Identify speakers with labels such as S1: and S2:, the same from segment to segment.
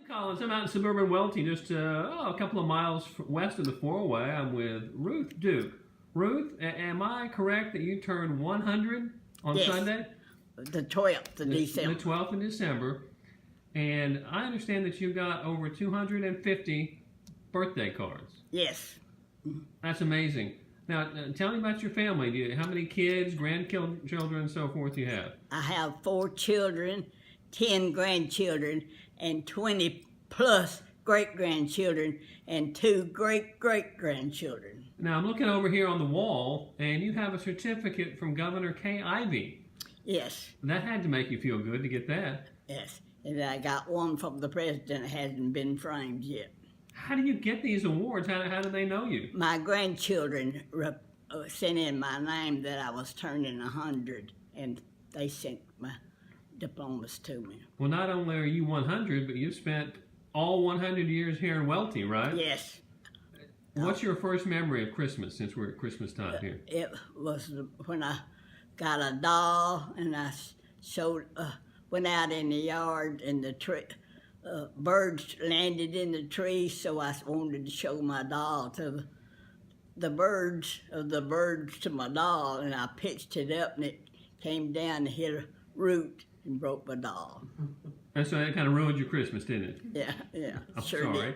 S1: Collins. I'm out in suburban Welti, just a couple of miles west of the 4-way. I'm with Ruth Duke. Ruth, am I correct that you turned 100 on
S2: Yes.
S1: Sunday?
S2: The 12th of December.
S1: The 12th of December. And I understand that you got over 250 birthday cards.
S2: Yes.
S1: That's amazing. Now, tell me about your family. How many kids, grandchildren, and so forth you have?
S2: I have 4 children, 10 grandchildren, and 20 plus great-grandchildren, and 2 great-great-grandchildren.
S1: Now, I'm looking over here on the wall, and you have a certificate from Governor Kay Ivey.
S2: Yes.
S1: That had to make you feel good to get that.
S2: Yes. And I got one from the president that hasn't been framed yet.
S1: How do you get these awards? How do they know you?
S2: My grandchildren sent in my name that I was turning 100, and they sent my diplomas to me.
S1: Well, not only are you 100, but you've spent all 100 years here in Welti, right?
S2: Yes.
S1: What's your first memory of Christmas, since we're at Christmas time here?
S2: It was when I got a doll, and I went out in the yard, and the tree, birds landed in the tree, so I wanted to show my doll to the birds to my doll, and I pitched it up, and it came down and hit a root and broke my doll.
S1: And so that kind of ruined your Christmas, didn't it?
S2: Yeah,
S1: I'm
S2: sure
S1: sorry.
S2: did.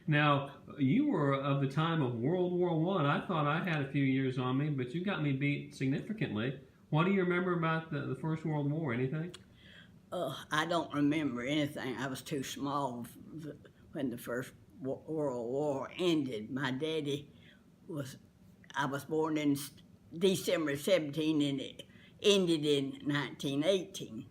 S1: Now, you were of the time of World War I. I thought I had a few years on me, but you got me beat significantly. What do you remember about the First World War? Anything?
S2: I don't remember anything. I was too small when the First World War ended. My daddy I was born in December 17, and it ended in 1918.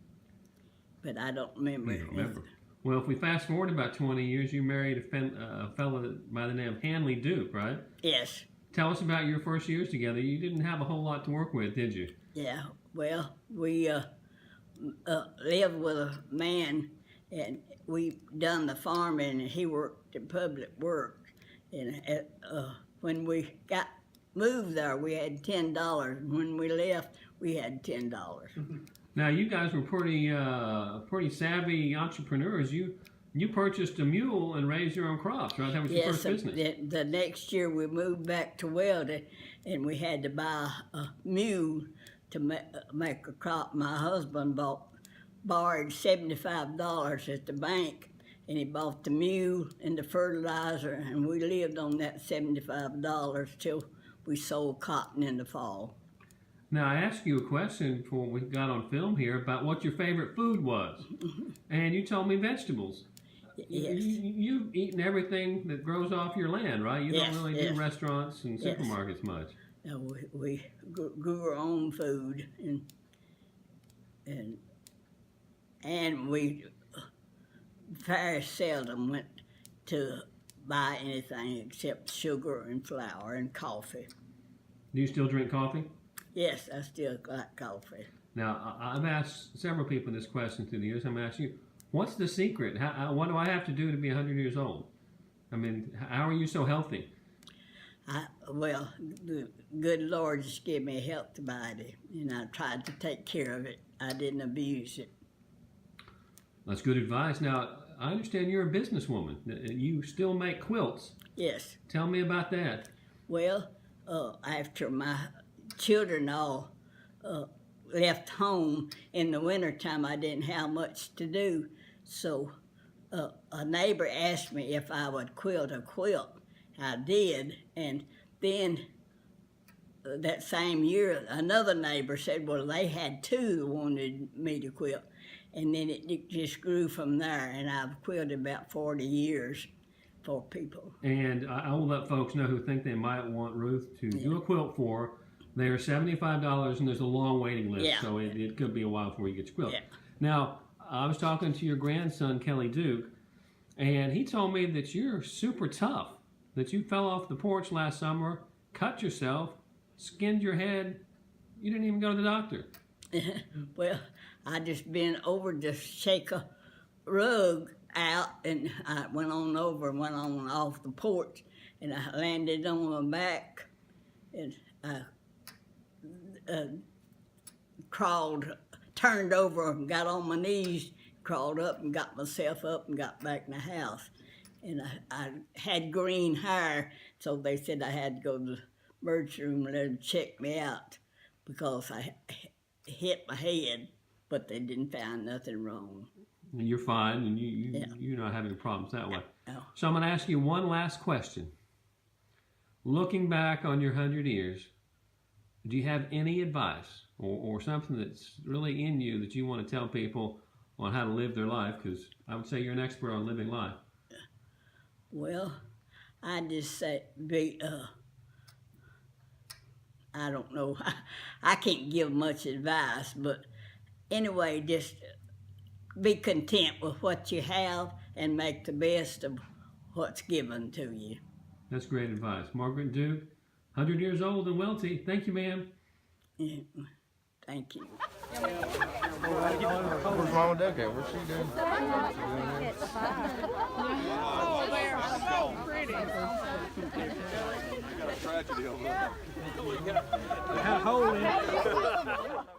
S2: But I don't remember.
S1: You don't remember. Well, if we fast forward about 20 years, you married a fellow by the name of Hanley Duke, right?
S2: Yes.
S1: Tell us about your first years together. You didn't have a whole lot to work with, did you?
S2: Yeah. Well, we lived with a man, and we done the farming, and he worked in public work. And when we moved there, we had $10. When we left, we had $10.
S1: Now, you guys were pretty savvy entrepreneurs. You purchased a mule and raised your own crops, right? That was your first business.
S2: The next year we moved back to Welti, and we had to buy a mule to make a crop. My husband borrowed $75 at the bank, and he bought the mule and the fertilizer, and we lived on that $75 till we sold cotton in the fall.
S1: Now, I asked you a question before we got on film here about what your favorite food was, and you told me vegetables.
S2: Yes.
S1: You've eaten everything that grows off your land, right? You don't really do restaurants and
S2: Yes.
S1: supermarkets much.
S2: No, we grew our own food, and we very seldom went to buy anything except sugar and flour and coffee.
S1: Do you still drink coffee?
S2: Yes, I still like coffee.
S1: Now, I've asked several people this question through the years. I'm asking you, what's the secret? What do I have to do to be 100 years old? I mean, how are you so healthy?
S2: Well, the good Lord just gave me a healthy body, and I tried to take care of it. I didn't abuse it.
S1: That's good advice. Now, I understand you're a businesswoman. You still make quilts.
S2: Yes.
S1: Tell me about that.
S2: Well, after my children all left home in the wintertime, I didn't have much to do. So a neighbor asked me if I would quilt a quilt. I did, and then that same year, another neighbor said, well, they had 2 that wanted me to quilt. And then it just grew from there, and I've quilted about 40 years for people.
S1: And I will let folks know who think they might want Ruth to do a quilt for. They are $75, and there's a long waiting list, so it could be a while before you get your quilt.
S2: Yeah.
S1: Now, I was talking to your grandson, Kelly Duke, and he told me that you're super tough, that you fell off the porch last summer, cut yourself, skinned your head. You didn't even go to the doctor.
S2: Well, I just been over to shake a rug out, and I went on over and went on off the porch, and I landed on my back, and I turned over and got on my knees, crawled up and got myself up and got back in the house. And I had green hair, so they said I had to go to the emergency room and let them check me out because I hit my head, but they didn't find nothing wrong.
S1: And you're fine, and you're not having problems that way.
S2: No.
S1: So I'm going to ask you one last question. Looking back on your 100 years, do you have any advice or something that's really in you that you want to tell people on how to live their life? Because I would say you're an expert on living life.
S2: Well, I just say I don't know. I can't give much advice, but anyway, just be content with what you have and make the best of what's given to you.
S1: That's great advice. Margaret Duke, 100 years old in Welti. Thank you, ma'am.
S2: Yeah, thank you.
S3: Where's Mama Duke at? What's she doing?
S4: Oh, they're so pretty.
S3: Tragedy over there.
S4: Got a hole in it.